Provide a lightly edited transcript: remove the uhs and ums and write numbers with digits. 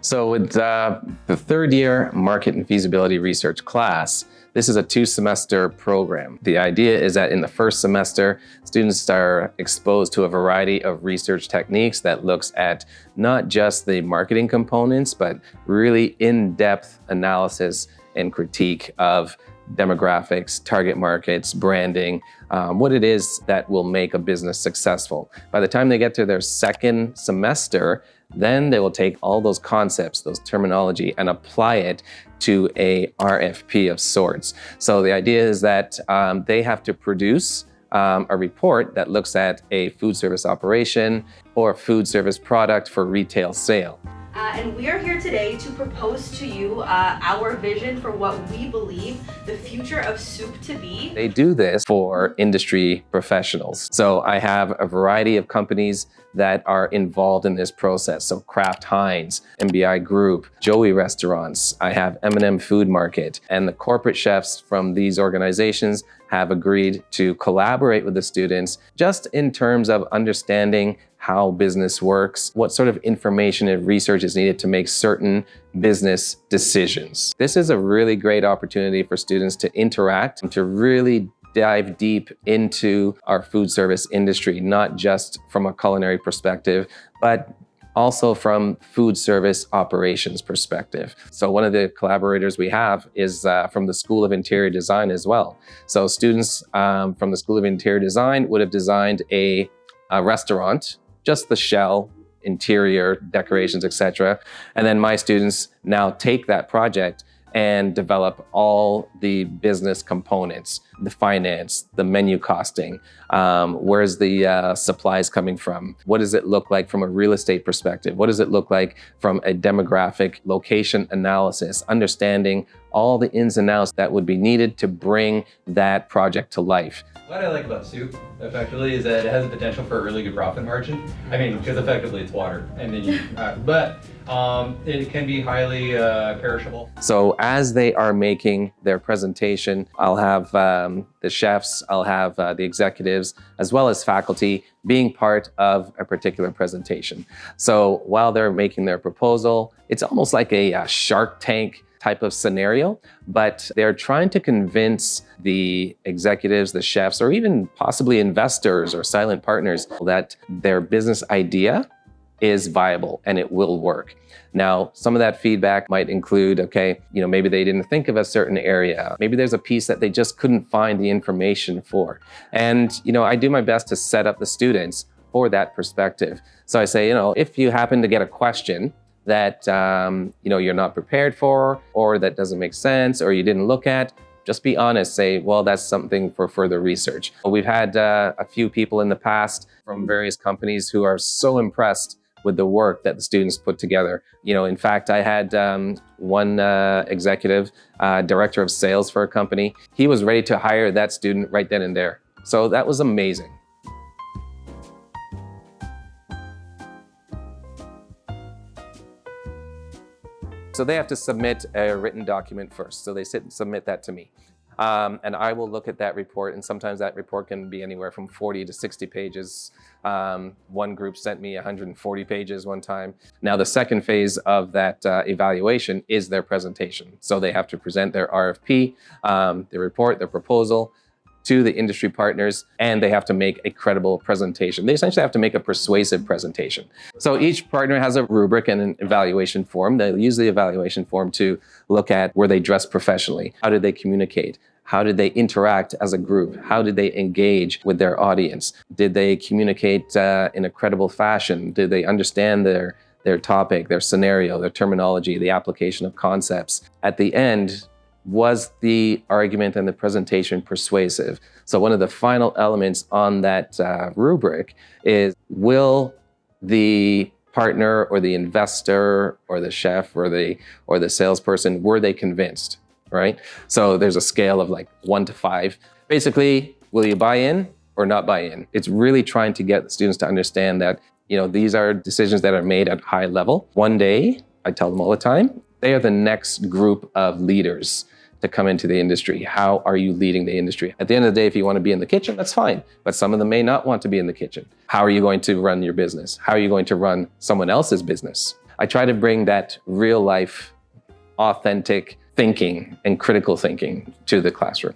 So with the third year Market and Feasibility Research class, this is a 2-semester program. The idea is that in the first semester, students are exposed to a variety of research techniques that looks at not just the marketing components, but really in-depth analysis and critique of demographics, target markets, branding, what it is that will make a business successful. By the time they get to their second semester, then they will take all those concepts, those terminology, and apply it to a RFP of sorts. So the idea is that they have to produce a report that looks at a food service operation or a food service product for retail sale. And we are here today to propose to you our vision for what we believe the future of soup to be. They do this for industry professionals. So I have a variety of companies that are involved in this process. So Kraft Heinz, MBI Group, Joey Restaurants, I have M&M Food Market, and the corporate chefs from these organizations have agreed to collaborate with the students just in terms of understanding how business works, what sort of information and research is needed to make certain business decisions. This is a really great opportunity for students to interact and to really dive deep into our food service industry, not just from a culinary perspective, but also from food service operations perspective. So one of the collaborators we have is from the School of Interior Design as well. So students from the School of Interior Design would have designed a restaurant, just the shell, interior, decorations, etc. And then my students now take that project and develop all the business components, the finance, the menu costing, where's the supplies coming from? What does it look like from a real estate perspective? What does it look like from a demographic location analysis, understanding all the ins and outs that would be needed to bring that project to life. What I like about soup, effectively, is that it has the potential for a really good profit margin. I mean, because effectively it's water, and then you, it can be highly perishable. So as they are making their presentation, I'll have the chefs, I'll have the executives, as well as faculty being part of a particular presentation. So while they're making their proposal, it's almost like a Shark Tank type of scenario, but they're trying to convince the executives, the chefs, or even possibly investors or silent partners that their business idea is viable and it will work. Now, some of that feedback might include, okay, maybe they didn't think of a certain area. Maybe there's a piece that they just couldn't find the information for. And, I do my best to set up the students for that perspective. So I say, if you happen to get a question that you're not prepared for, or that doesn't make sense, or you didn't look at, just be honest, say, well, that's something for further research. We've had a few people in the past from various companies who are so impressed with the work that the students put together. In fact, I had one executive, director of sales for a company. He was ready to hire that student right then and there. So that was amazing. So they have to submit a written document first. So they submit that to me. And I will look at that report, and sometimes that report can be anywhere from 40 to 60 pages. One group sent me 140 pages one time. Now the second phase of that evaluation is their presentation. So they have to present their RFP, their report, their proposal to the industry partners, and they have to make a credible presentation. They essentially have to make a persuasive presentation. So each partner has a rubric and an evaluation form. They'll use the evaluation form to look at, were they dressed professionally? How did they communicate? How did they interact as a group? How did they engage with their audience? Did they communicate in a credible fashion? Did they understand their topic, their scenario, their terminology, the application of concepts? At the end, was the argument and the presentation persuasive? So one of the final elements on that rubric is, will the partner or the investor or the chef or the salesperson, were they convinced, right? So there's a scale of like 1 to 5. Basically, will you buy in or not buy in? It's really trying to get the students to understand that, these are decisions that are made at high level. One day, I tell them all the time, they are the next group of leaders to come into the industry. How are you leading the industry? At the end of the day, if you want to be in the kitchen, that's fine. But some of them may not want to be in the kitchen. How are you going to run your business? How are you going to run someone else's business? I try to bring that real life, authentic thinking and critical thinking to the classroom.